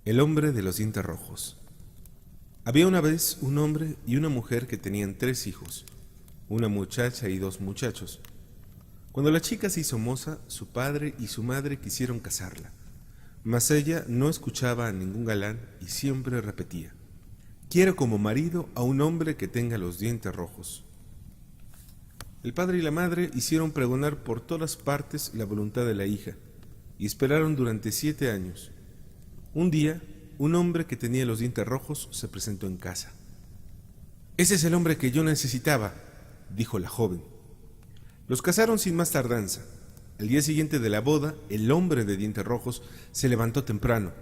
El hombre de los dientes rojos. Había una vez un hombre y una mujer que tenían 3 hijos, una muchacha y 2 muchachos. Cuando la chica se hizo moza, su padre y su madre quisieron casarla, mas ella no escuchaba a ningún galán y siempre repetía: «Quiero como marido a un hombre que tenga los dientes rojos». El padre y la madre hicieron pregonar por todas partes la voluntad de la hija y esperaron durante 7 años. Un día, un hombre que tenía los dientes rojos se presentó en casa. «Ese es el hombre que yo necesitaba», dijo la joven. Los casaron sin más tardanza. Al día siguiente de la boda, el hombre de dientes rojos se levantó temprano,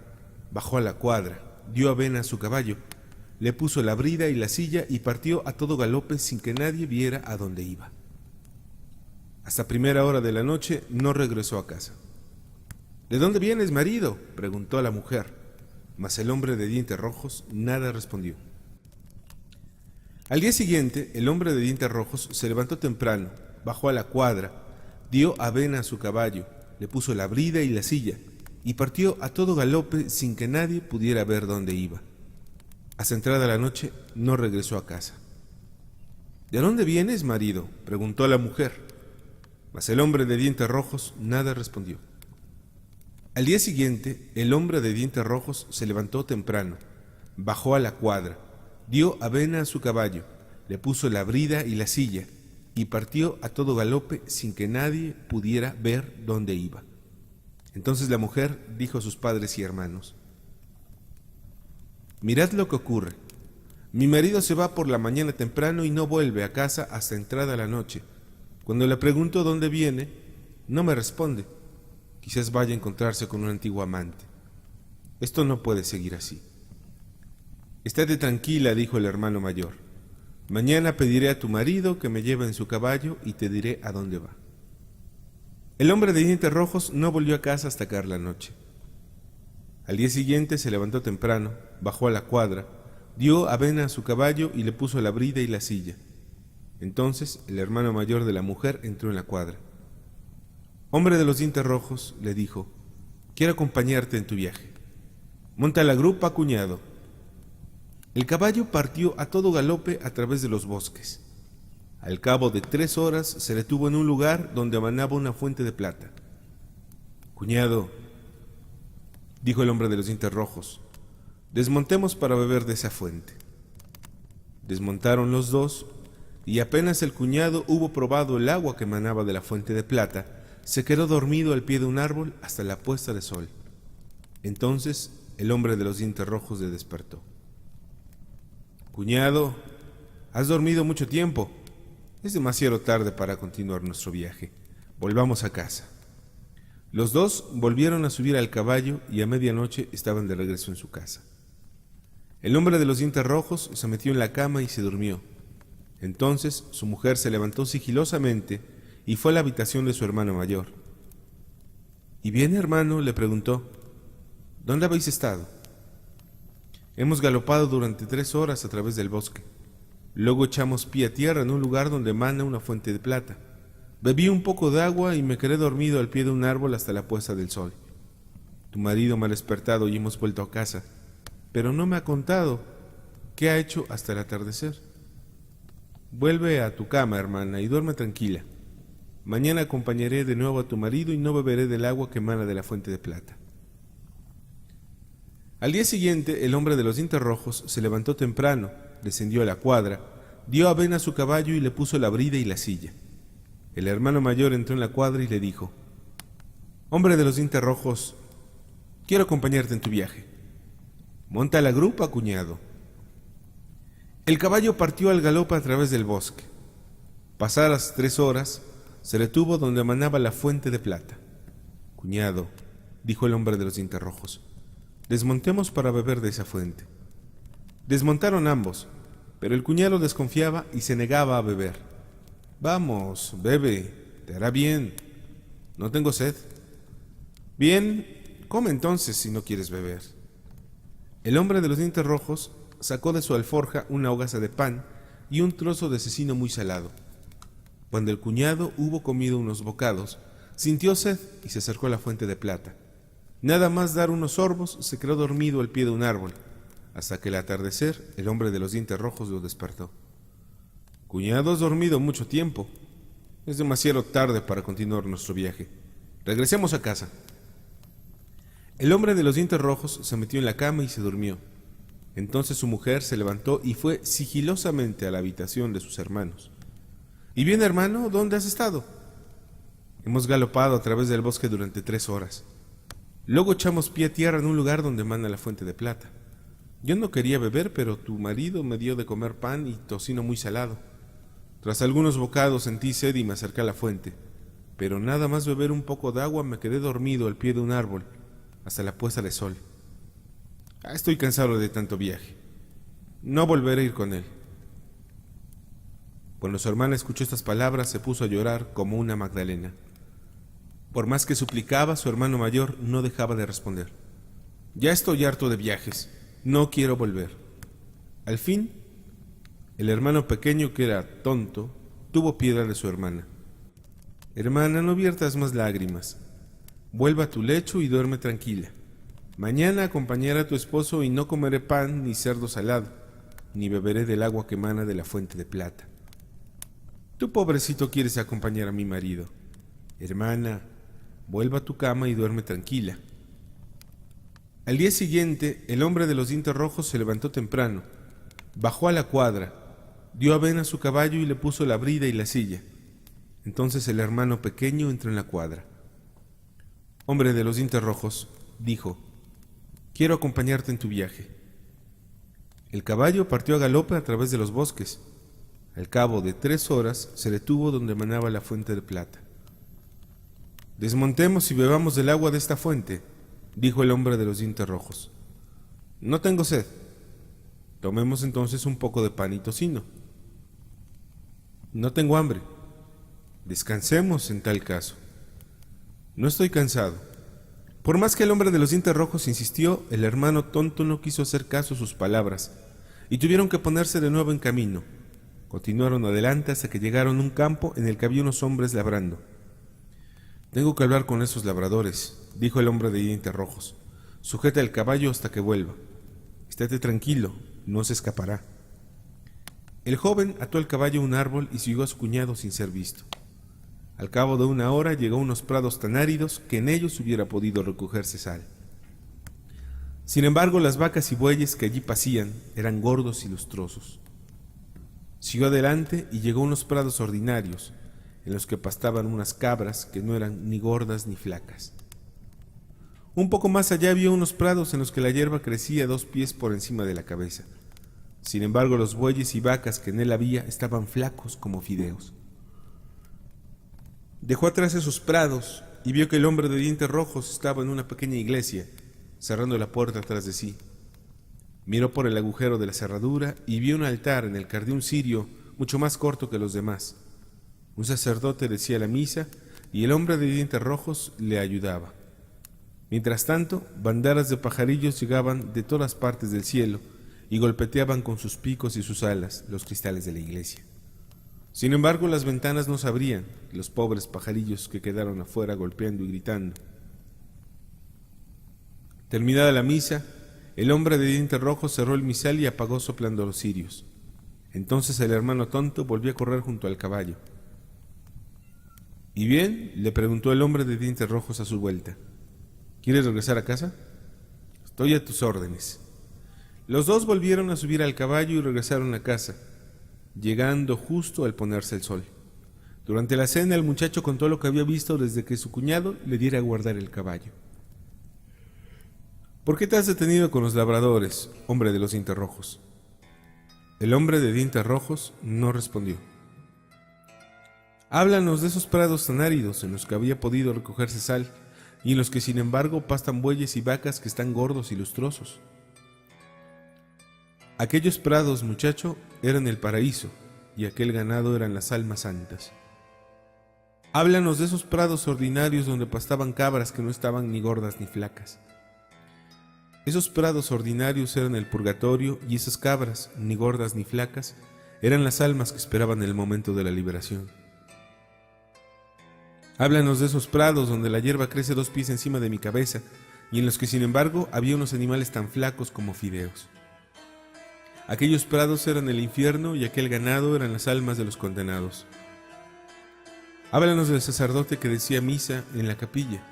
bajó a la cuadra, dio avena a su caballo, le puso la brida y la silla y partió a todo galope sin que nadie viera a dónde iba. Hasta primera hora de la noche no regresó a casa. «¿De dónde vienes, marido?», preguntó a la mujer, mas el hombre de dientes rojos nada respondió. Al día siguiente, el hombre de dientes rojos se levantó temprano, bajó a la cuadra, dio avena a su caballo, le puso la brida y la silla, y partió a todo galope sin que nadie pudiera ver dónde iba. Hasta entrada la noche no regresó a casa. «¿De dónde vienes, marido?», preguntó a la mujer, mas el hombre de dientes rojos nada respondió. Al día siguiente, el hombre de dientes rojos se levantó temprano, bajó a la cuadra, dio avena a su caballo, le puso la brida y la silla, y partió a todo galope sin que nadie pudiera ver dónde iba. Entonces la mujer dijo a sus padres y hermanos: «Mirad lo que ocurre. Mi marido se va por la mañana temprano y no vuelve a casa hasta entrada la noche. Cuando le pregunto dónde viene, no me responde. Quizás vaya a encontrarse con un antiguo amante. Esto no puede seguir así». «Estate tranquila», dijo el hermano mayor. «Mañana pediré a tu marido que me lleve en su caballo y te diré a dónde va». El hombre de dientes rojos no volvió a casa hasta caer la noche. Al día siguiente se levantó temprano, bajó a la cuadra, dio avena a su caballo y le puso la brida y la silla. Entonces el hermano mayor de la mujer entró en la cuadra. «Hombre de los dientes rojos», le dijo, «quiero acompañarte en tu viaje. Monta la grupa, cuñado». El caballo partió a todo galope a través de los bosques. Al cabo de 3 horas se detuvo en un lugar donde manaba una fuente de plata. «Cuñado», dijo el hombre de los dientes rojos, «desmontemos para beber de esa fuente». Desmontaron los dos, y apenas el cuñado hubo probado el agua que manaba de la fuente de plata, se quedó dormido al pie de un árbol hasta la puesta de sol. Entonces el hombre de los dientes rojos le despertó. «Cuñado, has dormido mucho tiempo. Es demasiado tarde para continuar nuestro viaje. Volvamos a casa». Los dos volvieron a subir al caballo y a medianoche estaban de regreso en su casa. El hombre de los dientes rojos se metió en la cama y se durmió. Entonces su mujer se levantó sigilosamente y fue a la habitación de su hermano mayor. «¿Y bien, hermano?», le preguntó. «¿Dónde habéis estado?» «Hemos galopado durante 3 horas a través del bosque. Luego echamos pie a tierra en un lugar donde mana una fuente de plata. Bebí un poco de agua y me quedé dormido al pie de un árbol hasta la puesta del sol. Tu marido me ha despertado y hemos vuelto a casa, pero no me ha contado qué ha hecho hasta el atardecer. Vuelve a tu cama, hermana, y duerme tranquila. Mañana acompañaré de nuevo a tu marido y no beberé del agua que emana de la fuente de plata». Al día siguiente, el hombre de los dientes rojos se levantó temprano, descendió a la cuadra, dio avena a su caballo y le puso la brida y la silla. El hermano mayor entró en la cuadra y le dijo: «Hombre de los dientes rojos, quiero acompañarte en tu viaje. Monta la grupa, cuñado». El caballo partió al galope a través del bosque. Pasadas 3 horas, se detuvo donde manaba la fuente de plata. «Cuñado», dijo el hombre de los dientes rojos, «desmontemos para beber de esa fuente». Desmontaron ambos, pero el cuñado desconfiaba y se negaba a beber. «Vamos, bebe, te hará bien. No tengo sed». «Bien, come entonces si no quieres beber». El hombre de los dientes rojos sacó de su alforja una hogaza de pan y un trozo de cecino muy salado. Cuando el cuñado hubo comido unos bocados, sintió sed y se acercó a la fuente de plata. Nada más dar unos sorbos, se quedó dormido al pie de un árbol, hasta que al atardecer el hombre de los dientes rojos lo despertó. Cuñado, has dormido mucho tiempo. Es demasiado tarde para continuar nuestro viaje. Regresemos a casa. El hombre de los dientes rojos se metió en la cama y se durmió. Entonces su mujer se levantó y fue sigilosamente a la habitación de sus hermanos. ¿Y bien, hermano? ¿Dónde has estado? Hemos galopado a través del bosque durante 3 horas. Luego echamos pie a tierra en un lugar donde emana la fuente de plata. Yo no quería beber, pero tu marido me dio de comer pan y tocino muy salado. Tras algunos bocados sentí sed y me acerqué a la fuente, pero nada más beber un poco de agua me quedé dormido al pie de un árbol hasta la puesta de sol. Estoy cansado de tanto viaje. No volveré a ir con él. Cuando su hermana escuchó estas palabras, se puso a llorar como una Magdalena. Por más que suplicaba, su hermano mayor no dejaba de responder. Ya estoy harto de viajes. No quiero volver. Al fin, el hermano pequeño, que era tonto, tuvo piedad de su hermana. Hermana, no viertas más lágrimas. Vuelva a tu lecho y duerme tranquila. Mañana acompañaré a tu esposo y no comeré pan ni cerdo salado, ni beberé del agua que emana de la fuente de plata. Tú, pobrecito, quieres acompañar a mi marido. Hermana, vuelva a tu cama y duerme tranquila. Al día siguiente, el hombre de los dientes rojos se levantó temprano, bajó a la cuadra, dio avena a su caballo y le puso la brida y la silla. Entonces el hermano pequeño entró en la cuadra. Hombre de los dientes rojos, dijo, quiero acompañarte en tu viaje. El caballo partió a galope a través de los bosques. Al cabo de 3 horas se detuvo donde emanaba la fuente de plata. Desmontemos y bebamos del agua de esta fuente, dijo el hombre de los dientes rojos. No tengo sed. Tomemos entonces un poco de pan y tocino. No tengo hambre. Descansemos en tal caso. No estoy cansado. Por más que el hombre de los dientes rojos insistió, el hermano tonto no quiso hacer caso a sus palabras y tuvieron que ponerse de nuevo en camino. Continuaron adelante hasta que llegaron a un campo en el que había unos hombres labrando. Tengo que hablar con esos labradores, dijo el hombre de dientes rojos. Sujeta el caballo hasta que vuelva. Estate tranquilo, no se escapará. El joven ató el caballo a un árbol y siguió a su cuñado sin ser visto. Al cabo de 1 hora llegó a unos prados tan áridos que en ellos hubiera podido recogerse sal. Sin embargo, las vacas y bueyes que allí pasían eran gordos y lustrosos. Siguió adelante y llegó a unos prados ordinarios, en los que pastaban unas cabras que no eran ni gordas ni flacas. Un poco más allá vio unos prados en los que la hierba crecía 2 pies por encima de la cabeza. Sin embargo, los bueyes y vacas que en él había estaban flacos como fideos. Dejó atrás esos prados y vio que el hombre de dientes rojos estaba en una pequeña iglesia, cerrando la puerta tras de sí. Miró por el agujero de la cerradura y vio un altar en el que ardía un cirio mucho más corto que los demás. Un sacerdote decía la misa y el hombre de dientes rojos le ayudaba. Mientras tanto, bandadas de pajarillos llegaban de todas partes del cielo y golpeteaban con sus picos y sus alas los cristales de la iglesia. Sin embargo, las ventanas no se abrían, y los pobres pajarillos que quedaron afuera golpeando y gritando. Terminada la misa, el hombre de dientes rojos cerró el misal y apagó soplando los cirios. Entonces el hermano tonto volvió a correr junto al caballo. ¿Y bien?, le preguntó el hombre de dientes rojos a su vuelta. ¿Quieres regresar a casa? Estoy a tus órdenes. Los dos volvieron a subir al caballo y regresaron a casa, llegando justo al ponerse el sol. Durante la cena el muchacho contó lo que había visto desde que su cuñado le diera a guardar el caballo. ¿Por qué te has detenido con los labradores, hombre de los dientes rojos? El hombre de dientes rojos no respondió. Háblanos de esos prados tan áridos en los que había podido recogerse sal y en los que sin embargo pastan bueyes y vacas que están gordos y lustrosos. Aquellos prados, muchacho, eran el paraíso y aquel ganado eran las almas santas. Háblanos de esos prados ordinarios donde pastaban cabras que no estaban ni gordas ni flacas. Esos prados ordinarios eran el purgatorio y esas cabras, ni gordas ni flacas, eran las almas que esperaban el momento de la liberación. Háblanos de esos prados donde la hierba crece 2 pies encima de mi cabeza y en los que sin embargo había unos animales tan flacos como fideos. Aquellos prados eran el infierno y aquel ganado eran las almas de los condenados. Háblanos del sacerdote que decía misa en la capilla.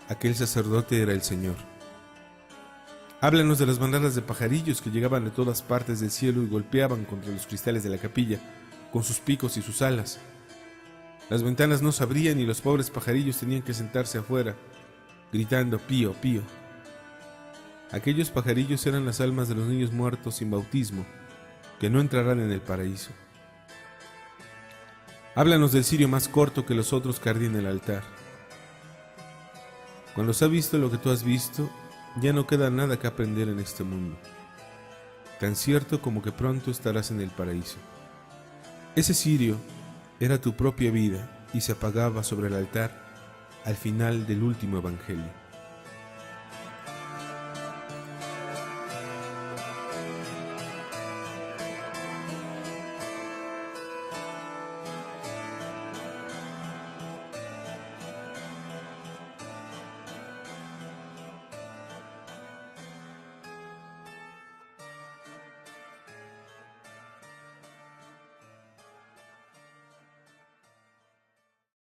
Aquel sacerdote era el Señor. Háblanos de las bandadas de pajarillos que llegaban de todas partes del cielo y golpeaban contra los cristales de la capilla con sus picos y sus alas. Las ventanas no se abrían y los pobres pajarillos tenían que sentarse afuera, gritando pío, pío. Aquellos pajarillos eran las almas de los niños muertos sin bautismo, que no entrarán en el paraíso. Háblanos del cirio más corto que los otros que ardía en el altar. Cuando se ha visto lo que tú has visto, ya no queda nada que aprender en este mundo, tan cierto como que pronto estarás en el paraíso. Ese cirio era tu propia vida y se apagaba sobre el altar al final del último evangelio.